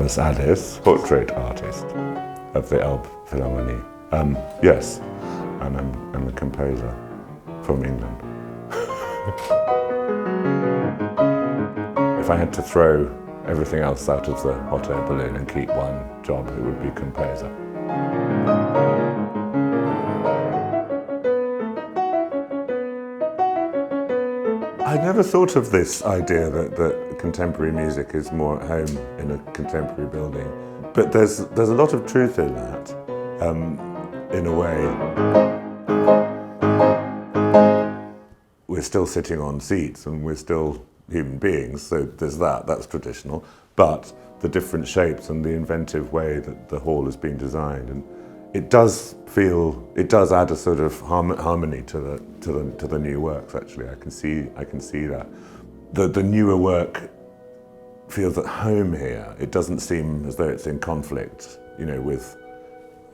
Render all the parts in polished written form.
Thomas Addis, portrait artist of the Elbphilharmonie. Yes, and I'm a composer from England. If I had to throw everything else out of the hot air balloon and keep one job, it would be composer. I never thought of this idea that contemporary music is more at home in a contemporary building, but there's a lot of truth in that, in a way. We're still sitting on seats and we're still human beings, so there's that's traditional, but the different shapes and the inventive way that the hall has been designed, and it does add a sort of harmony to the new works. Actually, I can see that the newer work feels at home here. It doesn't seem as though it's in conflict, with,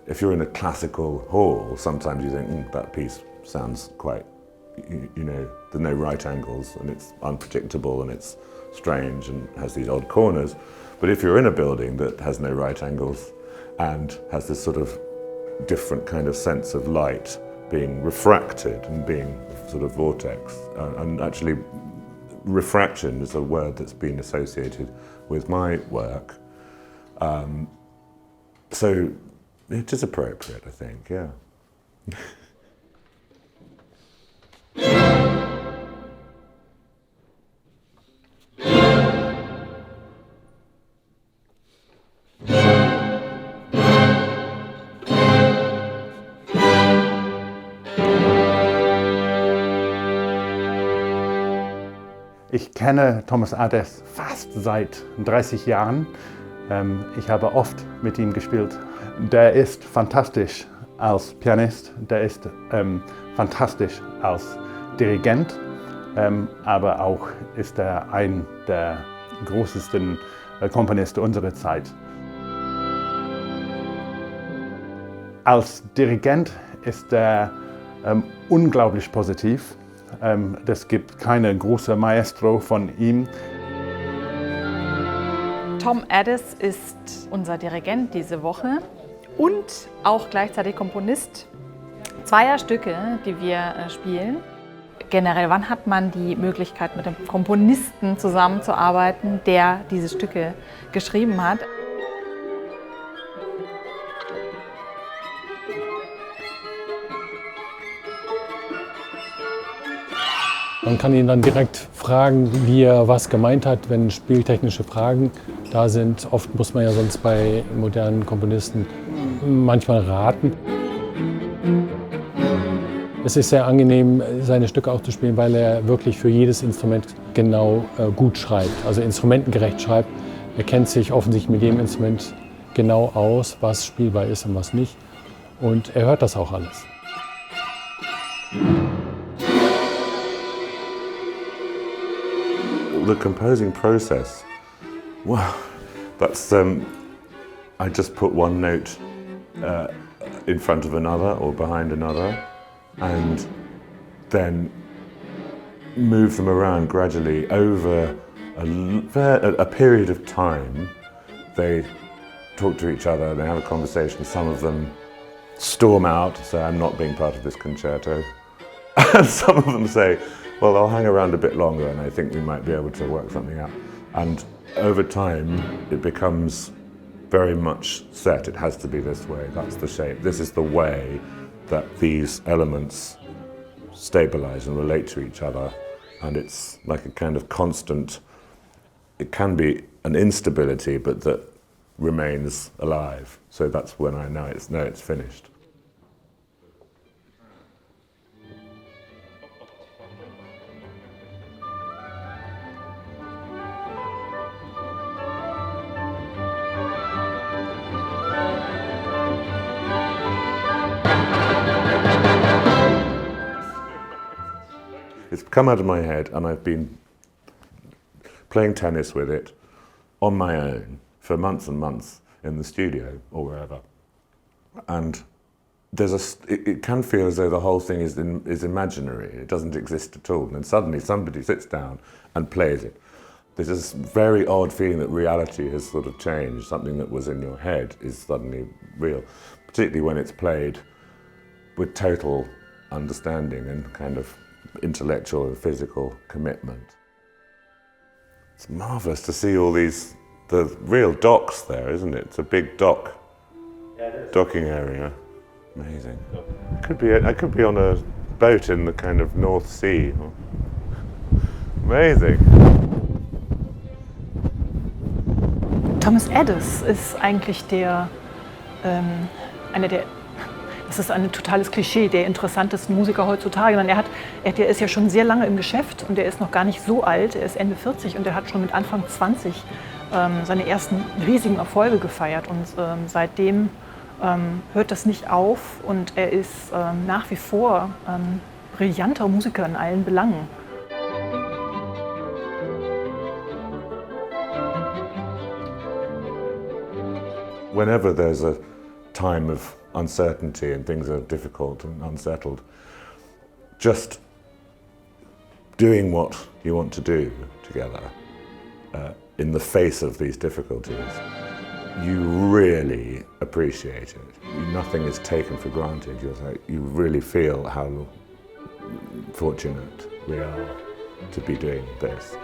if you're in a classical hall, sometimes you think that piece sounds quite, there's no right angles and it's unpredictable and it's strange and has these odd corners. But if you're in a building that has no right angles and has this sort of different kind of sense of light being refracted and being sort of vortex, and actually refraction is a word that's been associated with my work. So it is appropriate, I think, yeah. Ich kenne Thomas Addis fast seit 30 Jahren. Ich habe oft mit ihm gespielt. Der ist fantastisch als Pianist, der ist fantastisch als Dirigent, aber auch ist er ein der größten Komponisten unserer Zeit. Als Dirigent ist er unglaublich positiv. Es gibt keine große Maestro von ihm. Tom Addis ist unser Dirigent diese Woche und auch gleichzeitig Komponist zweier Stücke, die wir spielen. Generell, wann hat man die Möglichkeit, mit einem Komponisten zusammenzuarbeiten, der diese Stücke geschrieben hat? Man kann ihn dann direkt fragen, wie er was gemeint hat, wenn spieltechnische Fragen da sind. Oft muss man ja sonst bei modernen Komponisten manchmal raten. Es ist sehr angenehm, seine Stücke auch zu spielen, weil er wirklich für jedes Instrument genau gut schreibt, also instrumentengerecht schreibt. Er kennt sich offensichtlich mit jedem Instrument genau aus, was spielbar ist und was nicht. Und er hört das auch alles. The composing process, well, that's, I just put one note in front of another or behind another and then move them around gradually over a period of time. They talk to each other, they have a conversation, some of them storm out, say I'm not being part of this concerto, and some of them say, well, I'll hang around a bit longer and I think we might be able to work something out. And over time, it becomes very much set. It has to be this way, that's the shape. This is the way that these elements stabilize and relate to each other. And it's like a kind of constant, it can be an instability, but that remains alive. So that's when I know it's finished. It's come out of my head and I've been playing tennis with it on my own for months and months in the studio or wherever. And it can feel as though the whole thing is imaginary, it doesn't exist at all. And then suddenly somebody sits down and plays it. There's this very odd feeling that reality has sort of changed. Something that was in your head is suddenly real, particularly when it's played with total understanding and kind of intellectual and physical commitment. It's marvellous to see all these, the real docks there, isn't it? It's a big dock, docking area. Amazing. I could be on a boat in the kind of North Sea. Amazing. Thomas Adès ist eigentlich das ist ein totales Klischee, der interessantesten Musiker heutzutage. Er ist ja schon sehr lange im Geschäft und er ist noch gar nicht so alt, er ist Ende 40 und er hat schon mit Anfang 20 seine ersten riesigen Erfolge gefeiert und seitdem hört das nicht auf und er ist nach wie vor brillanter Musiker in allen Belangen. Whenever there's a time of uncertainty and things are difficult and unsettled, just doing what you want to do together in the face of these difficulties, you really appreciate it. Nothing is taken for granted. You really feel how fortunate we are to be doing this.